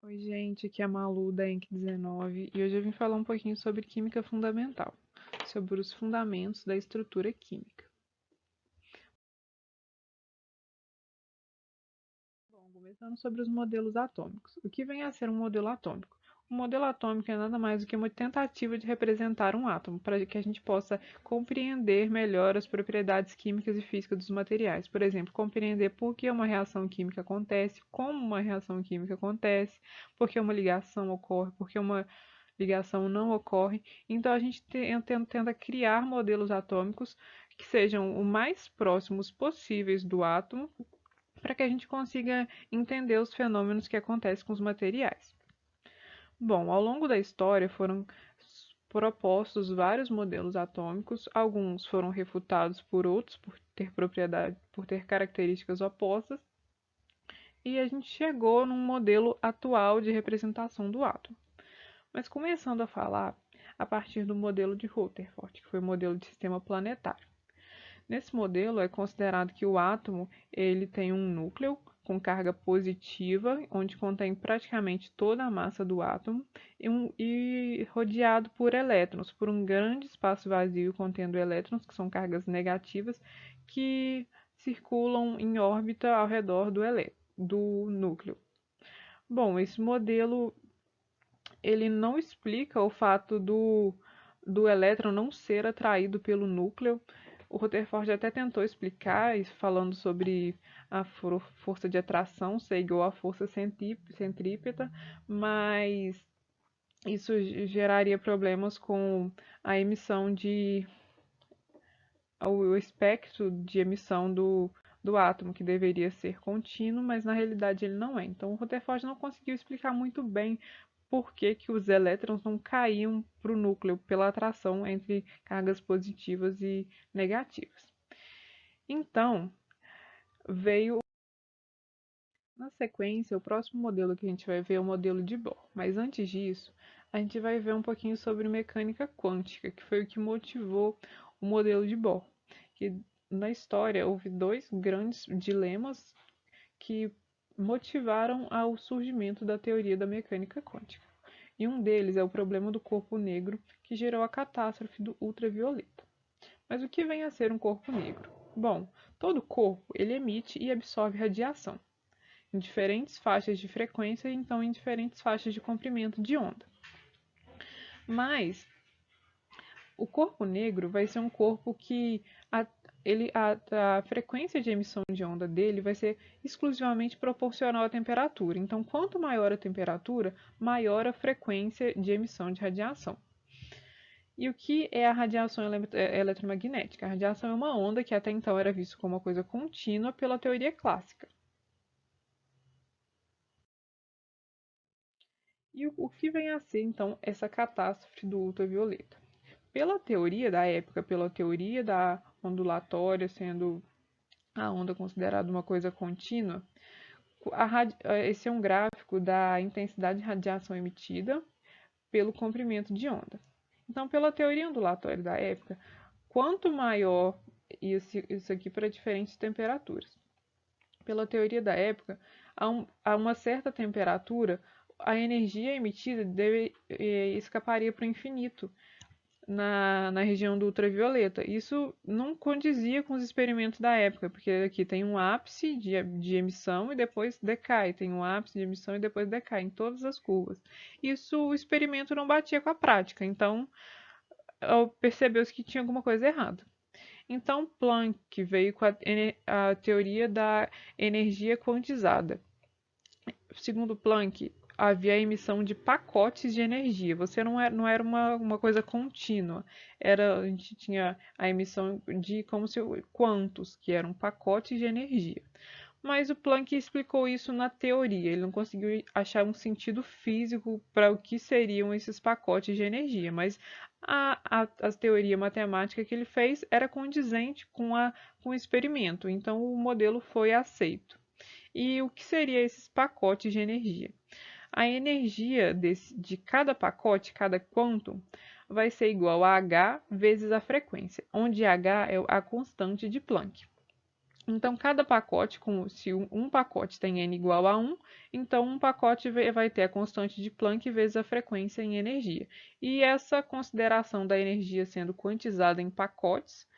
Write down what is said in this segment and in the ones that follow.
Oi, gente, aqui é a Malu da ENC19 e hoje eu vim falar um pouquinho sobre química fundamental, sobre os fundamentos da estrutura química. Bom, começando sobre os modelos atômicos. O que vem a ser um modelo atômico? Um modelo atômico é nada mais do que uma tentativa de representar um átomo, para que a gente possa compreender melhor as propriedades químicas e físicas dos materiais. Por exemplo, compreender por que uma reação química acontece, como uma reação química acontece, por que uma ligação ocorre, por que uma ligação não ocorre. Então a gente tenta criar modelos atômicos que sejam o mais próximos possíveis do átomo para que a gente consiga entender os fenômenos que acontecem com os materiais. Bom, ao longo da história foram propostos vários modelos atômicos, alguns foram refutados por outros por ter propriedade, por ter características opostas, e a gente chegou num modelo atual de representação do átomo. Mas começando a falar a partir do modelo de Rutherford, que foi o modelo de sistema planetário. Nesse modelo é considerado que o átomo ele tem um núcleo com carga positiva, onde contém praticamente toda a massa do átomo, e rodeado por elétrons, por um grande espaço vazio contendo elétrons, que são cargas negativas, que circulam em órbita ao redor do núcleo. Bom, esse modelo ele não explica o fato do elétron não ser atraído pelo núcleo. O Rutherford até tentou explicar, falando sobre a força de atração ser igual à força centrípeta, mas isso geraria problemas com a emissão o espectro de emissão do átomo, que deveria ser contínuo, mas na realidade ele não é. Então o Rutherford não conseguiu explicar muito bem por que, que os elétrons não caíam para o núcleo pela atração entre cargas positivas e negativas. Então, veio na sequência, o próximo modelo que a gente vai ver é o modelo de Bohr. Mas antes disso, a gente vai ver um pouquinho sobre mecânica quântica, que foi o que motivou o modelo de Bohr. Que na história houve dois grandes dilemas que motivaram ao surgimento da teoria da mecânica quântica. E um deles é o problema do corpo negro, que gerou a catástrofe do ultravioleta. Mas o que vem a ser um corpo negro? Bom, todo corpo ele emite e absorve radiação em diferentes faixas de frequência e então em diferentes faixas de comprimento de onda. Mas o corpo negro vai ser um corpo que a frequência de emissão de onda dele vai ser exclusivamente proporcional à temperatura. Então, quanto maior a temperatura, maior a frequência de emissão de radiação. E o que é a radiação eletromagnética? A radiação é uma onda que até então era vista como uma coisa contínua pela teoria clássica. E o que vem a ser, então, essa catástrofe do ultravioleta? Pela teoria da época, pela teoria da ondulatória, sendo a onda considerada uma coisa contínua, esse é um gráfico da intensidade de radiação emitida pelo comprimento de onda. Então, pela teoria ondulatória da época, quanto maior isso aqui para diferentes temperaturas. Pela teoria da época, a uma certa temperatura, a energia emitida escaparia para o infinito na região do ultravioleta. Isso não condizia com os experimentos da época, porque aqui tem um ápice de emissão e depois decai, tem um ápice de emissão e depois decai, em todas as curvas. Isso o experimento não batia com a prática, então percebeu-se que tinha alguma coisa errada. Então Planck veio com a teoria da energia quantizada. Segundo Planck, havia a emissão de pacotes de energia. Você não era uma coisa contínua. A gente tinha a emissão de como se quantos, que eram pacotes de energia. Mas o Planck explicou isso na teoria. Ele não conseguiu achar um sentido físico para o que seriam esses pacotes de energia. Mas a teoria matemática que ele fez era condizente com o experimento. Então o modelo foi aceito. E o que seriam esses pacotes de energia? A energia de cada pacote, cada quantum, vai ser igual a H vezes a frequência, onde H é a constante de Planck. Então, cada pacote, se um pacote tem n igual a 1, então um pacote vai ter a constante de Planck vezes a frequência em energia. E essa consideração da energia sendo quantizada em pacotes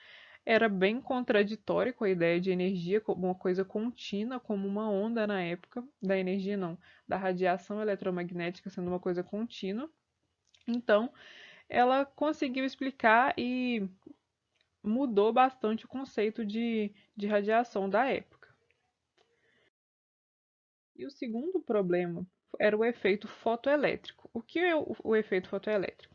era bem contraditória com a ideia de energia como uma coisa contínua, como uma onda na época, da energia não, da radiação eletromagnética sendo uma coisa contínua. Então, ela conseguiu explicar e mudou bastante o conceito de radiação da época. E o segundo problema era o efeito fotoelétrico. O que é o efeito fotoelétrico?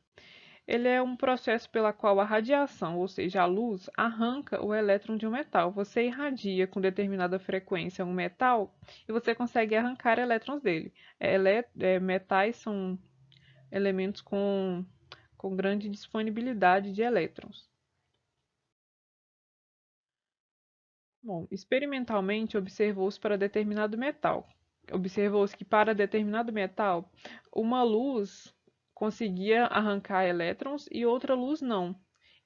Ele é um processo pela qual a radiação, ou seja, a luz, arranca o elétron de um metal. Você irradia com determinada frequência um metal e você consegue arrancar elétrons dele. Metais são elementos com grande disponibilidade de elétrons. Bom, experimentalmente observou-se para determinado metal. Observou-se que para determinado metal, uma luz conseguia arrancar elétrons e outra luz não.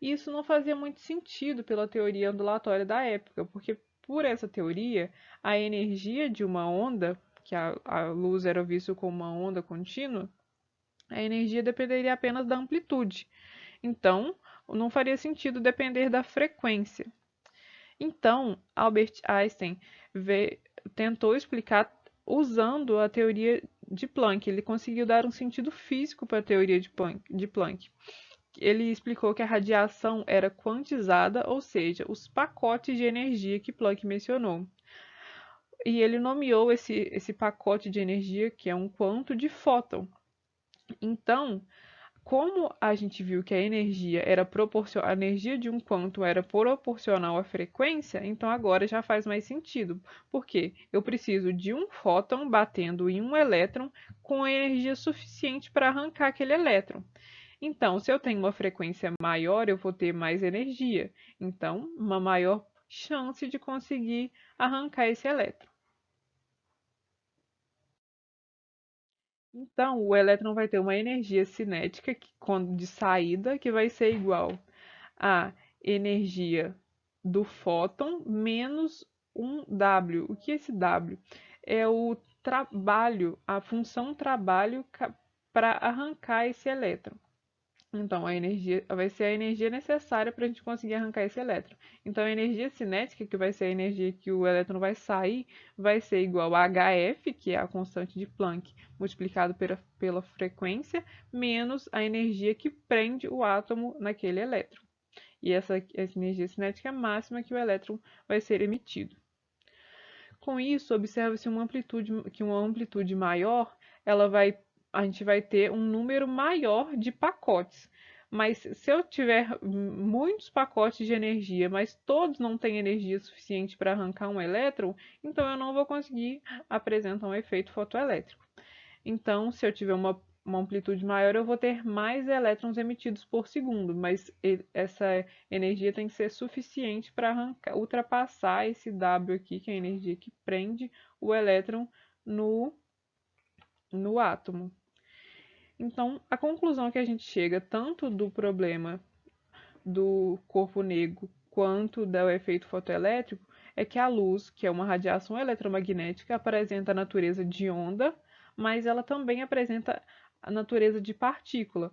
E isso não fazia muito sentido pela teoria ondulatória da época, porque por essa teoria, a energia de uma onda, que a luz era vista como uma onda contínua, a energia dependeria apenas da amplitude. Então, não faria sentido depender da frequência. Então, Albert Einstein tentou explicar usando a teoria de Planck. Ele conseguiu dar um sentido físico para a teoria de Planck. Ele explicou que a radiação era quantizada, ou seja, os pacotes de energia que Planck mencionou. E ele nomeou esse pacote de energia, que é um quanto, de fóton. Então, como a gente viu que a energia a energia de um quanto era proporcional à frequência, então agora já faz mais sentido. Porque eu preciso de um fóton batendo em um elétron com energia suficiente para arrancar aquele elétron. Então, se eu tenho uma frequência maior, eu vou ter mais energia. Então, uma maior chance de conseguir arrancar esse elétron. Então, o elétron vai ter uma energia cinética de saída que vai ser igual a energia do fóton menos um W. O que é esse W? É o trabalho, a função trabalho para arrancar esse elétron. Então, a energia vai ser a energia necessária para a gente conseguir arrancar esse elétron. Então, a energia cinética, que vai ser a energia que o elétron vai sair, vai ser igual a HF, que é a constante de Planck, multiplicado pela frequência, menos a energia que prende o átomo naquele elétron. E essa energia cinética é a máxima que o elétron vai ser emitido. Com isso, observa-se que uma amplitude maior, a gente vai ter um número maior de pacotes. Mas se eu tiver muitos pacotes de energia, mas todos não têm energia suficiente para arrancar um elétron, então eu não vou conseguir apresentar um efeito fotoelétrico. Então, se eu tiver uma amplitude maior, eu vou ter mais elétrons emitidos por segundo, mas essa energia tem que ser suficiente para ultrapassar esse W aqui, que é a energia que prende o elétron no, no átomo. Então, a conclusão que a gente chega, tanto do problema do corpo negro quanto do efeito fotoelétrico, é que a luz, que é uma radiação eletromagnética, apresenta a natureza de onda, mas ela também apresenta a natureza de partícula.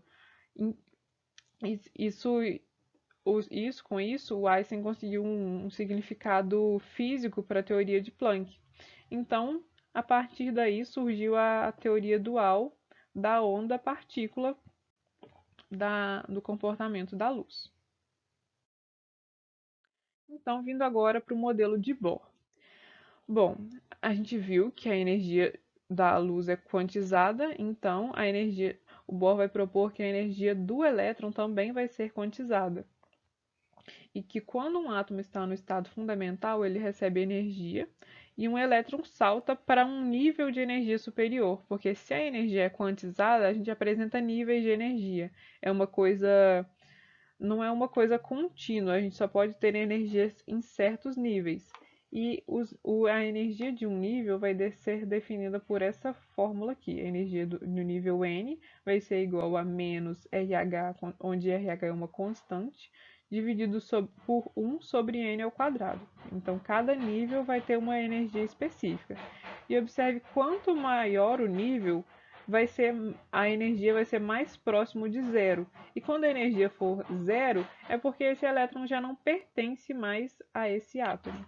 Isso, com isso, o Einstein conseguiu um significado físico para a teoria de Planck. Então, a partir daí surgiu a teoria dual da onda-partícula do comportamento da luz. Então, vindo agora para o modelo de Bohr. Bom, a gente viu que a energia da luz é quantizada, então o Bohr vai propor que a energia do elétron também vai ser quantizada. E que quando um átomo está no estado fundamental, ele recebe energia e um elétron salta para um nível de energia superior, porque se a energia é quantizada, a gente apresenta níveis de energia. É uma coisa, não é uma coisa contínua, a gente só pode ter energias em certos níveis. E a energia de um nível vai ser definida por essa fórmula aqui. A energia do nível N vai ser igual a menos RH, onde RH é uma constante, dividido por 1 sobre n ao quadrado. Então, cada nível vai ter uma energia específica. E observe quanto maior o nível, a energia vai ser mais próximo de zero. E quando a energia for zero, é porque esse elétron já não pertence mais a esse átomo.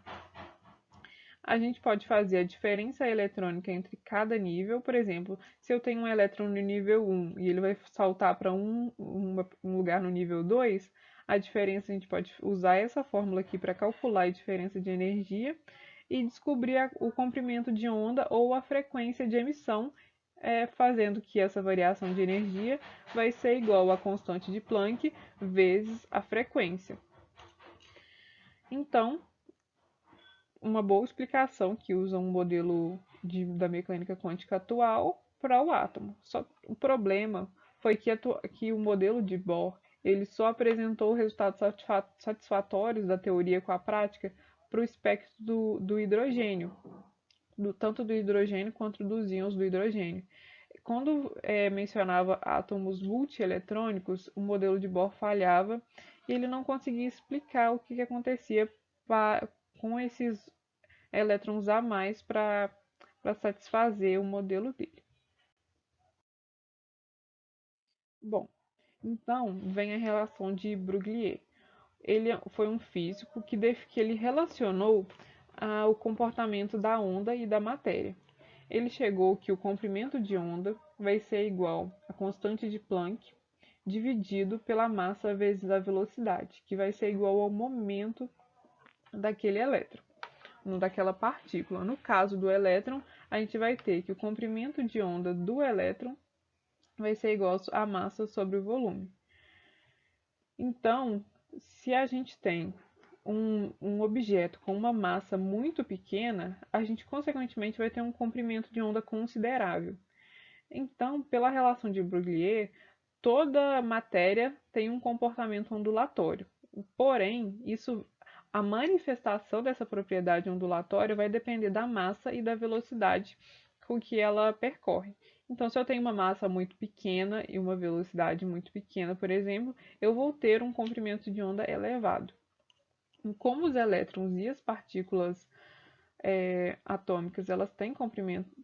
A gente pode fazer a diferença eletrônica entre cada nível. Por exemplo, se eu tenho um elétron no nível 1 e ele vai saltar para um lugar no nível 2, a diferença a gente pode usar essa fórmula aqui para calcular a diferença de energia e descobrir o comprimento de onda ou a frequência de emissão, fazendo que essa variação de energia vai ser igual à constante de Planck vezes a frequência. Então, uma boa explicação que usa um modelo da mecânica quântica atual para o átomo. Só o problema foi que o modelo de Bohr ele só apresentou resultados satisfatórios da teoria com a prática para o espectro do hidrogênio, tanto do hidrogênio quanto dos íons do hidrogênio. Quando mencionava átomos multieletrônicos, o modelo de Bohr falhava e ele não conseguia explicar o que acontecia com esses elétrons a mais para satisfazer o modelo dele. Bom, então vem a relação de Broglie. Ele foi um físico que ele relacionou o comportamento da onda e da matéria. Ele chegou que o comprimento de onda vai ser igual à constante de Planck dividido pela massa vezes a velocidade, que vai ser igual ao momento daquele elétron, daquela partícula. No caso do elétron, a gente vai ter que o comprimento de onda do elétron vai ser igual à massa sobre o volume. Então, se a gente tem um objeto com uma massa muito pequena, a gente consequentemente vai ter um comprimento de onda considerável. Então, pela relação de Broglie, toda matéria tem um comportamento ondulatório. Porém, a manifestação dessa propriedade ondulatória vai depender da massa e da velocidade com que ela percorre. Então, se eu tenho uma massa muito pequena e uma velocidade muito pequena, por exemplo, eu vou ter um comprimento de onda elevado. E como os elétrons e as partículas atômicas elas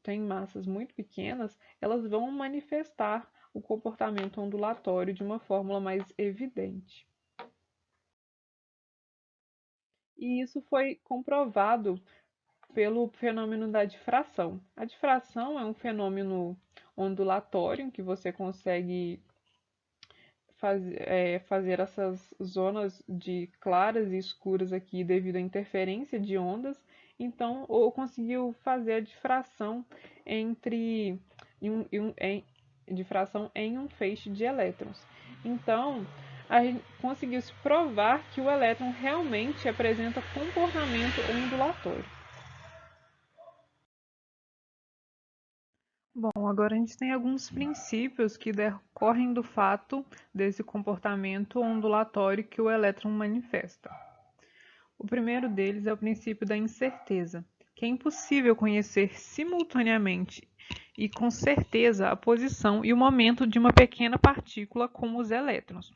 têm massas muito pequenas, elas vão manifestar o comportamento ondulatório de uma fórmula mais evidente. E isso foi comprovado pelo fenômeno da difração. A difração é um fenômeno ondulatório em que você consegue fazer essas zonas de claras e escuras aqui devido à interferência de ondas. Então, ou conseguiu fazer a difração difração em um feixe de elétrons. Então, conseguiu se provar que o elétron realmente apresenta comportamento ondulatório. Bom, agora a gente tem alguns princípios que decorrem do fato desse comportamento ondulatório que o elétron manifesta. O primeiro deles é o princípio da incerteza, que é impossível conhecer simultaneamente e com certeza a posição e o momento de uma pequena partícula como os elétrons.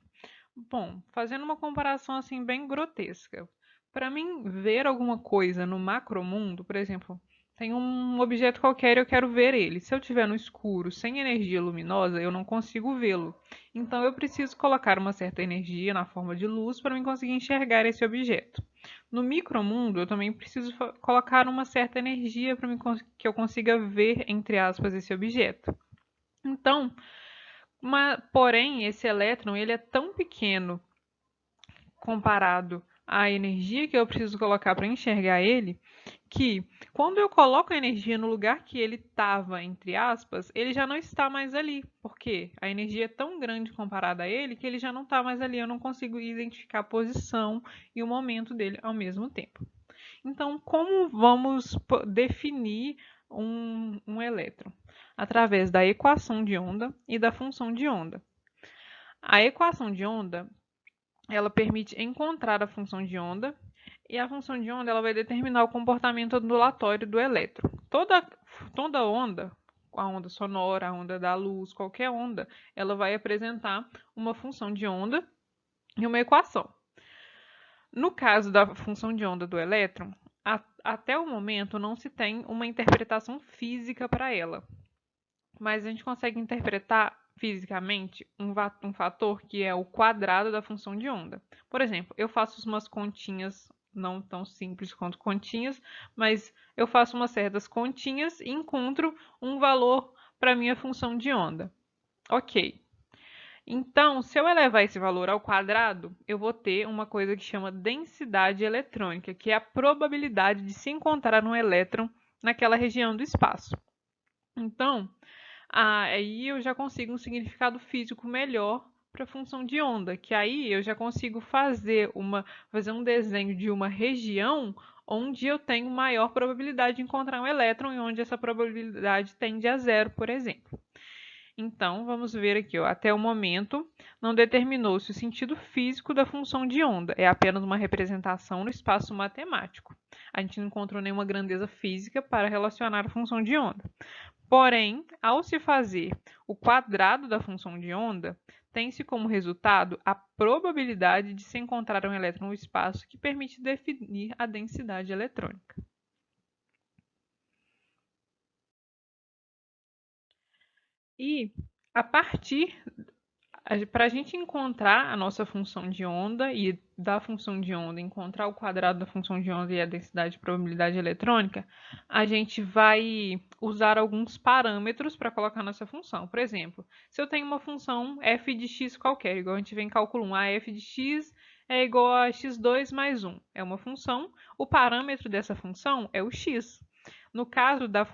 Bom, fazendo uma comparação assim bem grotesca, para mim ver alguma coisa no macromundo, por exemplo, tem um objeto qualquer e eu quero ver ele. Se eu estiver no escuro, sem energia luminosa, eu não consigo vê-lo. Então eu preciso colocar uma certa energia na forma de luz para eu conseguir enxergar esse objeto. No micromundo, eu também preciso colocar uma certa energia para que eu consiga ver, entre aspas, esse objeto. Então, porém, esse elétron ele é tão pequeno comparado à energia que eu preciso colocar para enxergar ele, que quando eu coloco a energia no lugar que ele estava, entre aspas, ele já não está mais ali, porque a energia é tão grande comparada a ele que ele já não está mais ali, eu não consigo identificar a posição e o momento dele ao mesmo tempo. Então, como vamos definir um elétron? Através da equação de onda e da função de onda. A equação de onda ela permite encontrar a função de onda e a função de onda ela vai determinar o comportamento ondulatório do elétron. Toda onda, a onda sonora, a onda da luz, qualquer onda, ela vai apresentar uma função de onda e uma equação. No caso da função de onda do elétron, até o momento não se tem uma interpretação física para ela, mas a gente consegue interpretar fisicamente um fator que é o quadrado da função de onda. Por exemplo, eu faço umas continhas, não tão simples quanto continhas, mas eu faço umas certas continhas e encontro um valor para minha função de onda. Ok. Então, se eu elevar esse valor ao quadrado, eu vou ter uma coisa que chama densidade eletrônica, que é a probabilidade de se encontrar um elétron naquela região do espaço. Então, aí eu já consigo um significado físico melhor para a função de onda, que aí eu já consigo fazer um desenho de uma região onde eu tenho maior probabilidade de encontrar um elétron e onde essa probabilidade tende a zero, por exemplo. Então, vamos ver aqui, ó. Até o momento, não determinou-se o sentido físico da função de onda, é apenas uma representação no espaço matemático. A gente não encontrou nenhuma grandeza física para relacionar a função de onda. Porém, ao se fazer o quadrado da função de onda, tem-se como resultado a probabilidade de se encontrar um elétron no espaço que permite definir a densidade eletrônica. E, a partir para a gente encontrar a nossa função de onda e da função de onda encontrar o quadrado da função de onda e a densidade de probabilidade eletrônica, a gente vai usar alguns parâmetros para colocar nessa função. Por exemplo, se eu tenho uma função f de x qualquer, igual a gente vê em cálculo 1, a f de x é igual a x2 mais 1. É uma função, o parâmetro dessa função é o x. No caso da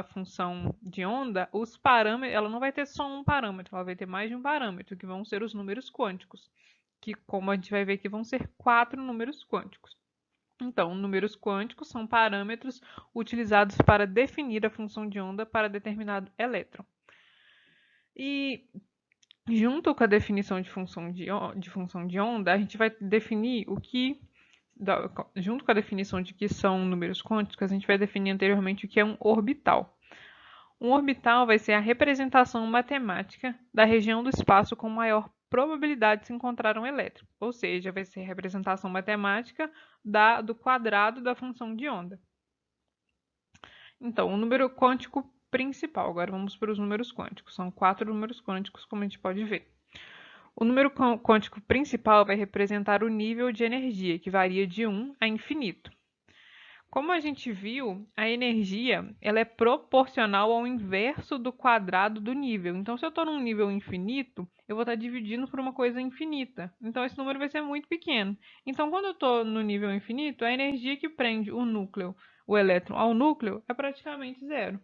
função de onda, os parâmetros, ela não vai ter só um parâmetro, ela vai ter mais de um parâmetro, que vão ser os números quânticos, que, como a gente vai ver aqui, vão ser 4 números quânticos. Então, números quânticos são parâmetros utilizados para definir a função de onda para determinado elétron. E junto com a definição de função de onda, a gente vai definir o que junto com a definição de que são números quânticos, a gente vai definir anteriormente o que é um orbital. Um orbital vai ser a representação matemática da região do espaço com maior probabilidade de se encontrar um elétron, ou seja, vai ser a representação matemática do quadrado da função de onda. Então, o número quântico principal, agora vamos para os números quânticos, são 4 números quânticos, como a gente pode ver. O número quântico principal vai representar o nível de energia, que varia de 1 a infinito. Como a gente viu, a energia ela é proporcional ao inverso do quadrado do nível. Então, se eu estou num nível infinito, eu vou estar dividindo por uma coisa infinita. Então, esse número vai ser muito pequeno. Então, quando eu estou no nível infinito, a energia que prende o elétron ao núcleo, é praticamente zero.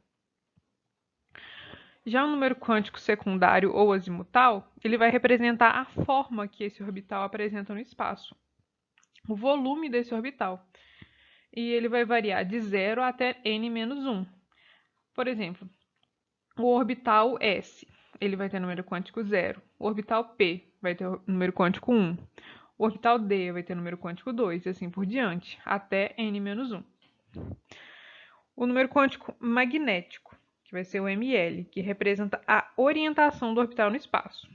Já o número quântico secundário ou azimutal, ele vai representar a forma que esse orbital apresenta no espaço, o volume desse orbital. E ele vai variar de 0 até n-1. Por exemplo, o orbital S, ele vai ter número quântico 0. O orbital P vai ter número quântico 1. O orbital D vai ter número quântico 2, e assim por diante, até n-1. O número quântico magnético, que vai ser o ML, que representa a orientação do orbital no espaço.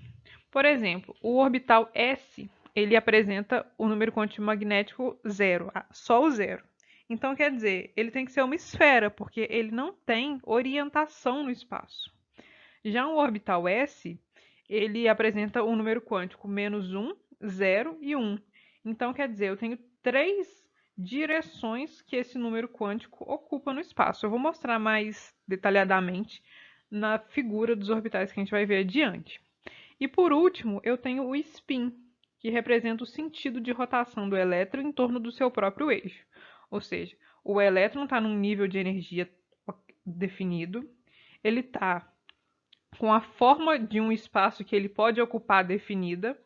Por exemplo, o orbital S, ele apresenta o número quântico magnético 0, só o 0. Então, quer dizer, ele tem que ser uma esfera, porque ele não tem orientação no espaço. Já o orbital S, ele apresenta o número quântico -1, 0 e 1. Então, quer dizer, eu tenho 3 direções que esse número quântico ocupa no espaço. Eu vou mostrar mais detalhadamente na figura dos orbitais que a gente vai ver adiante. E por último, eu tenho o spin, que representa o sentido de rotação do elétron em torno do seu próprio eixo. Ou seja, o elétron está num nível de energia definido, ele está com a forma de um espaço que ele pode ocupar definida,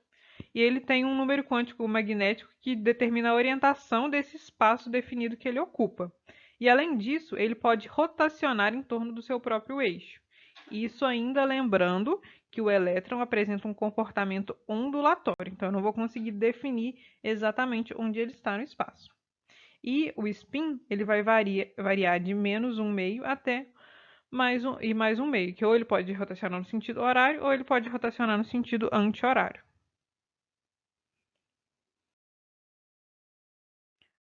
e ele tem um número quântico magnético que determina a orientação desse espaço definido que ele ocupa. E além disso, ele pode rotacionar em torno do seu próprio eixo. Isso ainda lembrando que o elétron apresenta um comportamento ondulatório, então eu não vou conseguir definir exatamente onde ele está no espaço. E o spin ele vai variar de -1/2 até mais um meio, que ou ele pode rotacionar no sentido horário ou ele pode rotacionar no sentido anti-horário.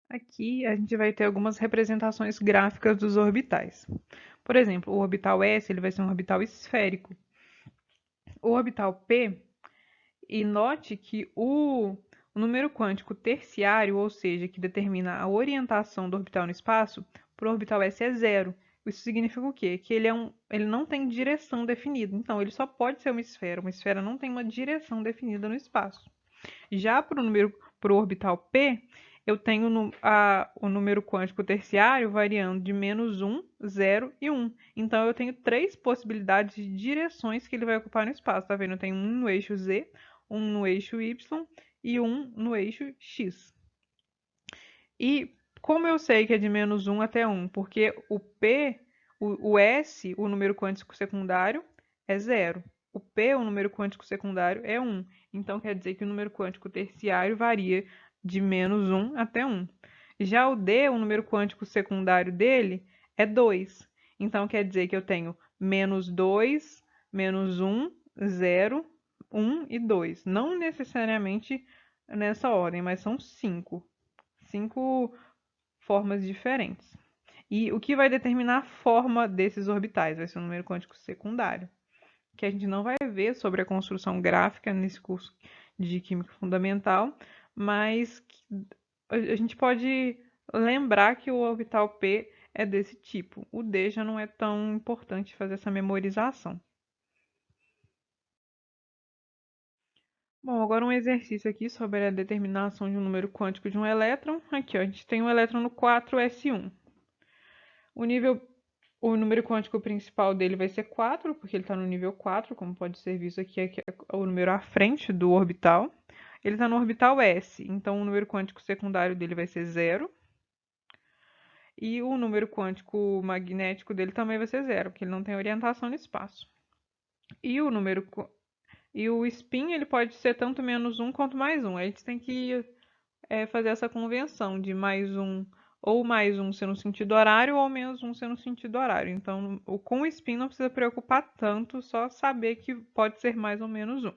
Aqui a gente vai ter algumas representações gráficas dos orbitais. Por exemplo, o orbital S ele vai ser um orbital esférico. O orbital P, e note que o número quântico terciário, ou seja, que determina a orientação do orbital no espaço, para o orbital S é zero. Isso significa o quê? Que ele não tem direção definida. Então, ele só pode ser uma esfera. Uma esfera não tem uma direção definida no espaço. Já para o orbital P, eu tenho o número quântico terciário variando de -1, 0 e 1. Então eu tenho três possibilidades de direções que ele vai ocupar no espaço. Tá vendo? Eu tenho um no eixo Z, um no eixo Y e um no eixo X. E como eu sei que é de -1 até 1? Porque o S, o número quântico secundário, é 0. O P, o número quântico secundário, é 1. Então quer dizer que o número quântico terciário varia de -1 até 1. Já o D, o número quântico secundário dele, é 2. Então quer dizer que eu tenho -2, -1, 0, 1 e 2. Não necessariamente nessa ordem, mas são 5. 5 formas diferentes. E o que vai determinar a forma desses orbitais vai ser o número quântico secundário, que a gente não vai ver sobre a construção gráfica nesse curso de Química Fundamental, mas a gente pode lembrar que o orbital P é desse tipo. O D já não é tão importante fazer essa memorização. Bom, agora um exercício aqui sobre a determinação de um número quântico de um elétron. Aqui, ó, a gente tem um elétron no 4s1. O nível, o número quântico principal dele vai ser 4, porque ele está no nível 4, como pode ser visto aqui, é o número à frente do orbital. Ele está no orbital S, então o número quântico secundário dele vai ser 0. E o número quântico magnético dele também vai ser 0, porque ele não tem orientação no espaço. E o número e o spin ele pode ser tanto -1 quanto +1. A gente tem que fazer essa convenção de +1 ou +1 ser no sentido horário ou -1 ser no sentido horário. Então, com o spin não precisa preocupar tanto, só saber que pode ser mais ou menos 1.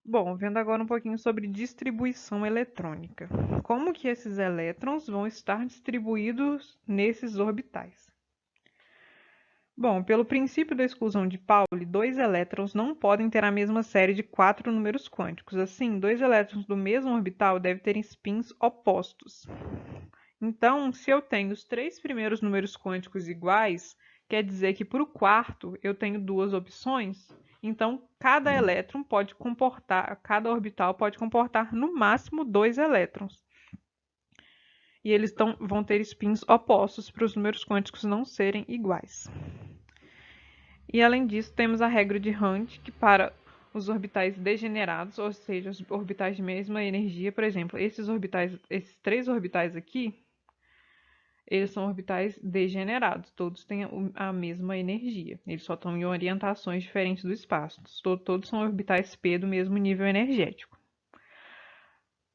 Bom, vendo agora um pouquinho sobre distribuição eletrônica. Como que esses elétrons vão estar distribuídos nesses orbitais? Bom, pelo princípio da exclusão de Pauli, dois elétrons não podem ter a mesma série de 4 números quânticos. Assim, dois elétrons do mesmo orbital devem ter spins opostos. Então, se eu tenho os três primeiros números quânticos iguais, quer dizer que para o quarto eu tenho duas opções. Então, cada orbital pode comportar no máximo dois elétrons. E eles vão ter spins opostos para os números quânticos não serem iguais. E além disso, temos a regra de Hunt, que para os orbitais degenerados, ou seja, os orbitais de mesma energia, por exemplo, esses três orbitais aqui, eles são orbitais degenerados, todos têm a mesma energia, eles só estão em orientações diferentes do espaço, todos são orbitais P do mesmo nível energético.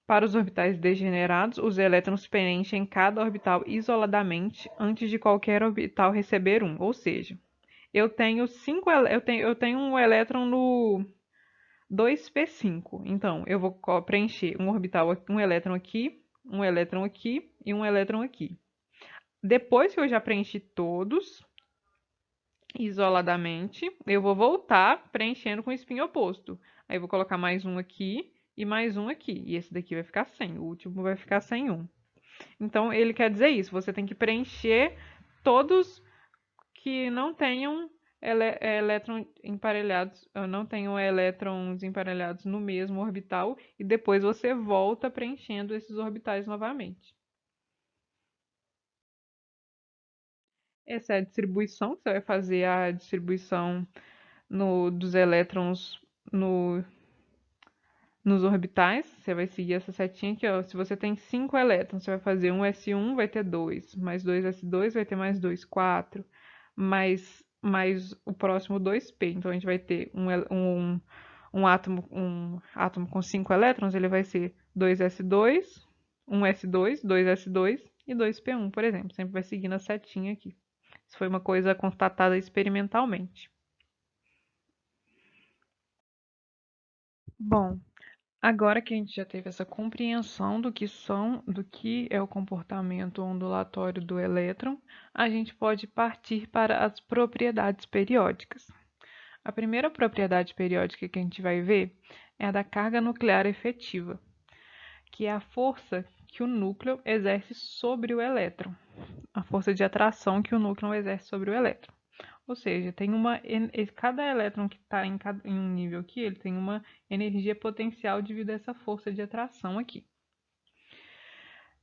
Para os orbitais degenerados, os elétrons preenchem cada orbital isoladamente antes de qualquer orbital receber um, ou seja, eu tenho um elétron no 2p5. Então, eu vou preencher um elétron aqui e um elétron aqui. Depois que eu já preenchi todos isoladamente, eu vou voltar preenchendo com o spin oposto. Aí eu vou colocar mais um aqui e mais um aqui. E esse daqui vai ficar sem. O último vai ficar sem um. Então, ele quer dizer isso. Você tem que preencher todos que não tenham elétrons emparelhados, não tenham elétrons emparelhados no mesmo orbital e depois você volta preenchendo esses orbitais novamente. Essa é a distribuição, você vai fazer a distribuição dos elétrons no, nos orbitais. Você vai seguir essa setinha aqui, ó. Se você tem 5 elétrons, você vai fazer um S1, vai ter 2, mais 2S2, vai ter mais 2, 4, mais o próximo 2p. Então a gente vai ter um átomo com 5 elétrons, ele vai ser 2s2, 1s2, 2s2 e 2p1, por exemplo. Sempre vai seguindo a setinha aqui. Isso foi uma coisa constatada experimentalmente. Bom, Agora que a gente já teve essa compreensão do que é o comportamento ondulatório do elétron, a gente pode partir para as propriedades periódicas. A primeira propriedade periódica que a gente vai ver é a da carga nuclear efetiva, que é a força que o núcleo exerce sobre o elétron, a força de atração que o núcleo exerce sobre o elétron. Ou seja, cada elétron que está em um nível aqui, ele tem uma energia potencial devido a essa força de atração aqui.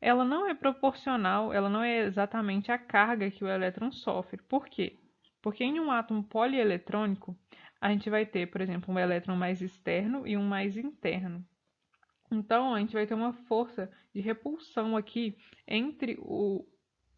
Ela não é proporcional, ela não é exatamente a carga que o elétron sofre. Por quê? Porque em um átomo polieletrônico, a gente vai ter, por exemplo, um elétron mais externo e um mais interno. Então, a gente vai ter uma força de repulsão aqui entre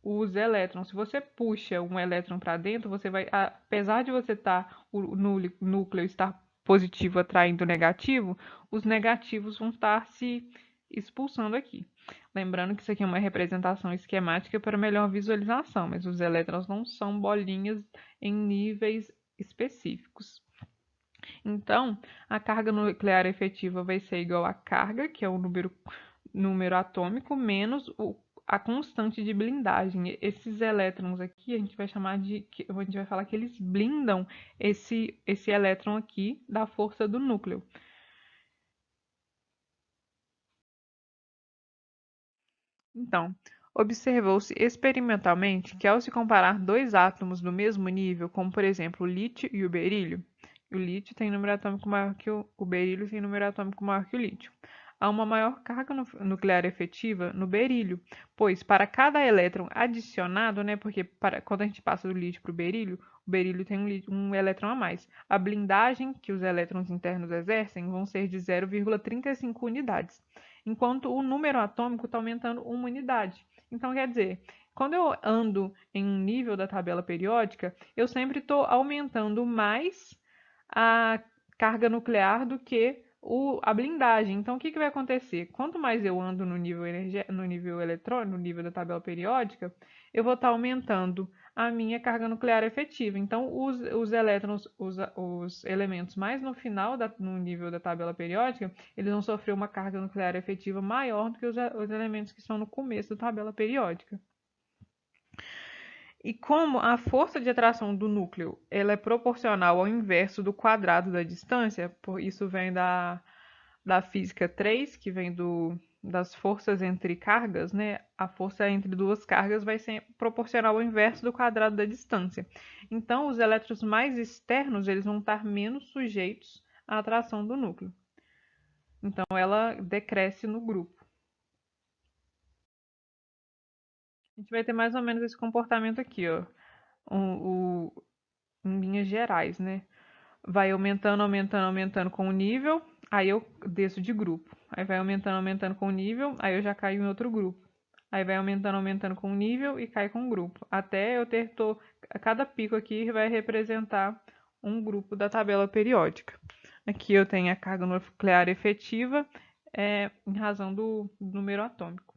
os elétrons. Se você puxa um elétron para dentro, você vai, apesar de você estar o núcleo estar positivo atraindo negativo, os negativos vão estar se expulsando aqui. Lembrando que isso aqui é uma representação esquemática para melhor visualização, mas os elétrons não são bolinhas em níveis específicos. Então, a carga nuclear efetiva vai ser igual à carga, que é o número atômico, menos a constante de blindagem. Esses elétrons aqui, a gente vai falar que eles blindam esse elétron aqui da força do núcleo. Então, observou-se experimentalmente que ao se comparar dois átomos do mesmo nível, como por exemplo o lítio e o lítio tem número atômico maior que o berílio tem número atômico maior que o lítio. Há uma maior carga nuclear efetiva no berílio, pois para cada elétron adicionado, né, porque quando a gente passa do lítio para o berílio tem um elétron a mais. A blindagem que os elétrons internos exercem vão ser de 0,35 unidades, enquanto o número atômico está aumentando uma unidade. Então, quer dizer, quando eu ando em um nível da tabela periódica, eu sempre estou aumentando mais a carga nuclear do que a blindagem. Então, o que vai acontecer? Quanto mais eu ando no nível eletrônico, no nível da tabela periódica, eu vou estar aumentando a minha carga nuclear efetiva. Então, os elétrons, os elementos mais no final, no nível da tabela periódica, eles vão sofrer uma carga nuclear efetiva maior do que os elementos que estão no começo da tabela periódica. E como a força de atração do núcleo ela é proporcional ao inverso do quadrado da distância, isso vem da física 3, que vem das forças entre cargas, né? A força entre duas cargas vai ser proporcional ao inverso do quadrado da distância. Então, os elétrons mais externos eles vão estar menos sujeitos à atração do núcleo. Então, ela decresce no grupo. A gente vai ter mais ou menos esse comportamento aqui, ó. Em linhas gerais, né? Vai aumentando, aumentando, aumentando com o nível, aí eu desço de grupo. Aí vai aumentando, aumentando com o nível, aí eu já caio em outro grupo. Aí vai aumentando, aumentando com o nível e cai com o grupo. Até eu ter cada pico aqui vai representar um grupo da tabela periódica. Aqui eu tenho a carga nuclear efetiva em razão do número atômico.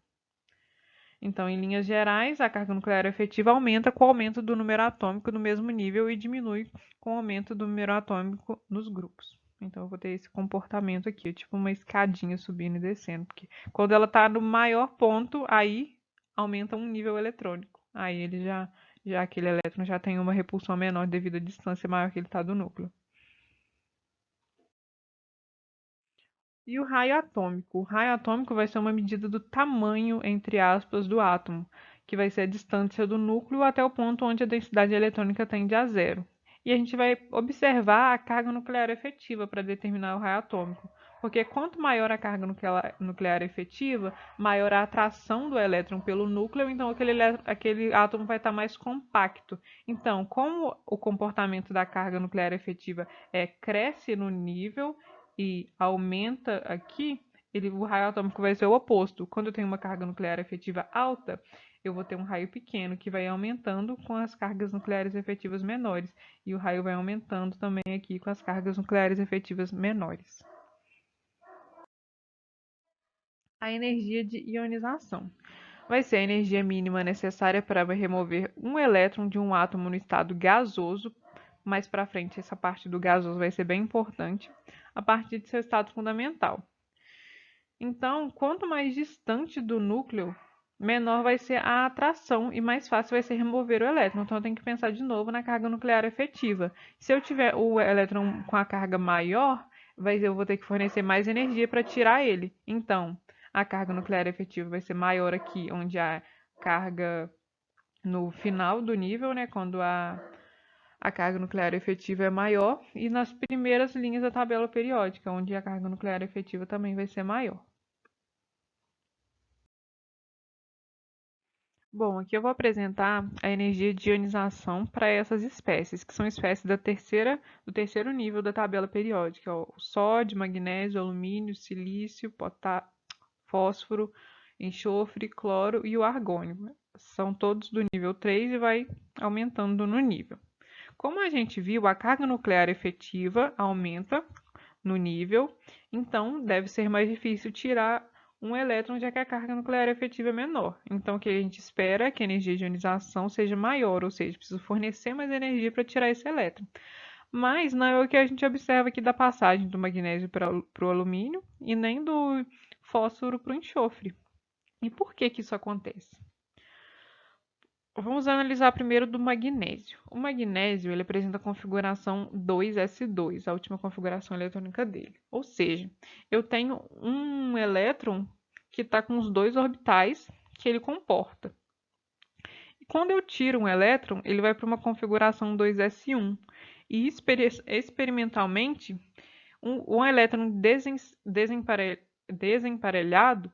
Então, em linhas gerais, a carga nuclear efetiva aumenta com o aumento do número atômico no mesmo nível e diminui com o aumento do número atômico nos grupos. Então, eu vou ter esse comportamento aqui, tipo uma escadinha subindo e descendo, porque quando ela está no maior ponto, aí aumenta um nível eletrônico. Aí ele já aquele elétron já tem uma repulsão menor devido à distância maior que ele está do núcleo. E o raio atômico? O raio atômico vai ser uma medida do tamanho, entre aspas, do átomo, que vai ser a distância do núcleo até o ponto onde a densidade eletrônica tende a zero. E a gente vai observar a carga nuclear efetiva para determinar o raio atômico. Porque quanto maior a carga nuclear efetiva, maior a atração do elétron pelo núcleo, então aquele átomo vai estar mais compacto. Então, como o comportamento da carga nuclear efetiva cresce no nível, e aumenta aqui, o raio atômico vai ser o oposto. Quando eu tenho uma carga nuclear efetiva alta, eu vou ter um raio pequeno que vai aumentando com as cargas nucleares efetivas menores. E o raio vai aumentando também aqui com as cargas nucleares efetivas menores. A energia de ionização vai ser a energia mínima necessária para remover um elétron de um átomo no estado gasoso. Mais para frente, essa parte do gasoso vai ser bem importante, a partir de seu estado fundamental. Então, quanto mais distante do núcleo, menor vai ser a atração e mais fácil vai ser remover o elétron. Então, eu tenho que pensar de novo na carga nuclear efetiva. Se eu tiver o elétron com a carga maior, eu vou ter que fornecer mais energia para tirar ele. Então, a carga nuclear efetiva vai ser maior aqui, onde a carga no final do nível, né, quando a carga nuclear efetiva é maior, e nas primeiras linhas da tabela periódica, onde a carga nuclear efetiva também vai ser maior. Bom, aqui eu vou apresentar a energia de ionização para essas espécies, que são espécies do terceiro nível da tabela periódica, ó, o sódio, magnésio, alumínio, silício, fósforo, enxofre, cloro e o argônio. São todos do nível 3 e vai aumentando no nível. Como a gente viu, a carga nuclear efetiva aumenta no nível, então deve ser mais difícil tirar um elétron, já que a carga nuclear efetiva é menor. Então, o que a gente espera é que a energia de ionização seja maior, ou seja, precisa fornecer mais energia para tirar esse elétron. Mas não é o que a gente observa aqui da passagem do magnésio para o alumínio e nem do fósforo para o enxofre. E por que que isso acontece? Vamos analisar primeiro do magnésio. O magnésio ele apresenta a configuração 2s2, a última configuração eletrônica dele. Ou seja, eu tenho um elétron que está com os dois orbitais que ele comporta. E quando eu tiro um elétron, ele vai para uma configuração 2s1. E experimentalmente, um elétron desemparelhado,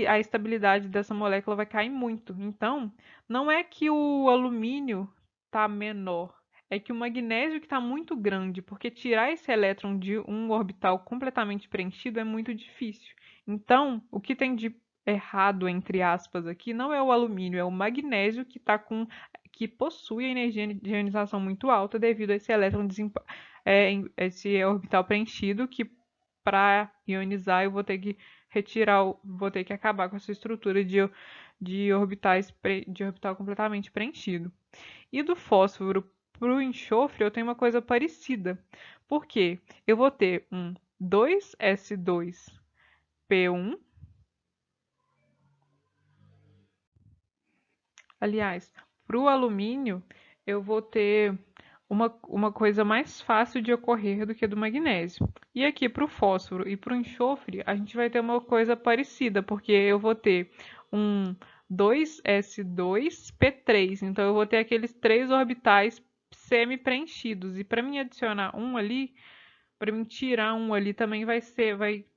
a estabilidade dessa molécula vai cair muito. Então, não é que o alumínio está menor, é que o magnésio que está muito grande, porque tirar esse elétron de um orbital completamente preenchido é muito difícil. Então, o que tem de errado, entre aspas, aqui, não é o alumínio, é o magnésio que possui a energia de ionização muito alta devido a esse elétron esse orbital preenchido, que para ionizar eu vou ter que vou ter que acabar com essa estrutura de orbital completamente preenchido. E do fósforo para o enxofre eu tenho uma coisa parecida, porque eu vou ter um 2s2p1. Aliás, para o alumínio, eu vou ter uma coisa mais fácil de ocorrer do que a do magnésio. E aqui para o fósforo e para o enxofre, a gente vai ter uma coisa parecida, porque eu vou ter um 2s2p3. Então, eu vou ter aqueles três orbitais semi-preenchidos. E para mim adicionar um ali, para mim tirar um ali também vai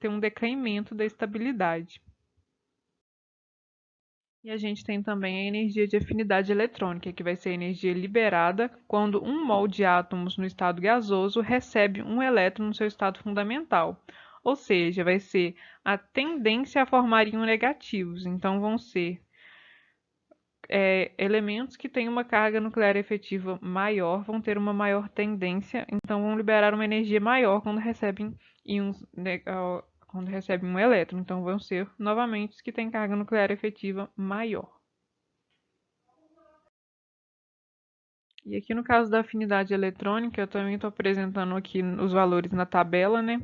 ter um decaimento da estabilidade. E a gente tem também a energia de afinidade eletrônica, que vai ser a energia liberada quando um mol de átomos no estado gasoso recebe um elétron no seu estado fundamental. Ou seja, vai ser a tendência a formar íons negativos. Então, vão ser elementos que têm uma carga nuclear efetiva maior, vão ter uma maior tendência, então vão liberar uma energia maior quando recebem íons quando recebem um elétron. Então, vão ser novamente os que têm carga nuclear efetiva maior. E aqui no caso da afinidade eletrônica, eu também estou apresentando aqui os valores na tabela, né?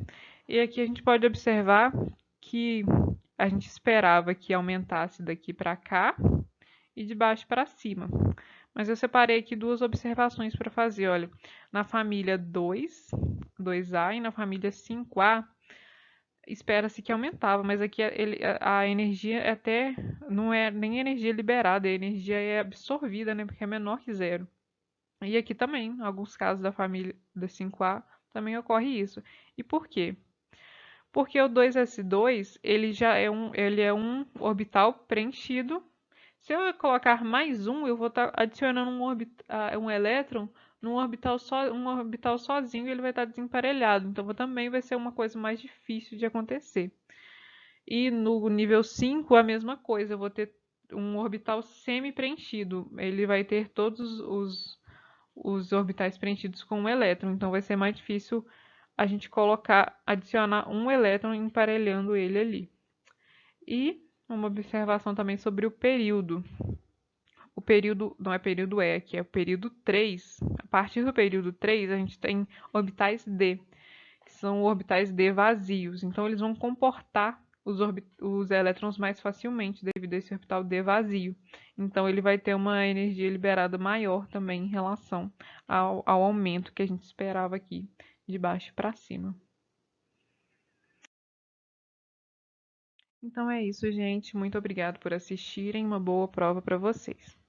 E aqui a gente pode observar que a gente esperava que aumentasse daqui para cá e de baixo para cima. Mas eu separei aqui duas observações para fazer. Olha, na família 2A e na família 5A, espera-se que aumentava, mas aqui a energia até não é nem energia liberada, a energia é absorvida, né? Porque é menor que zero. E aqui também, em alguns casos da família da 5A, também ocorre isso. E por quê? Porque o 2s2, ele é um orbital preenchido. Se eu colocar mais um, eu vou estar adicionando um elétron um orbital sozinho e ele vai estar desemparelhado. Então, também vai ser uma coisa mais difícil de acontecer. E no nível 5, a mesma coisa. Eu vou ter um orbital semi-preenchido. Ele vai ter todos os orbitais preenchidos com um elétron, então vai ser mais difícil a gente adicionar um elétron emparelhando ele ali. E uma observação também sobre o período. O período não é período E, que é o período 3. A partir do período 3, a gente tem orbitais D, que são orbitais D vazios. Então, eles vão comportar os elétrons mais facilmente devido a esse orbital D vazio. Então ele vai ter uma energia liberada maior também em relação ao aumento que a gente esperava aqui de baixo para cima. Então é isso, gente. Muito obrigado por assistirem. Uma boa prova para vocês.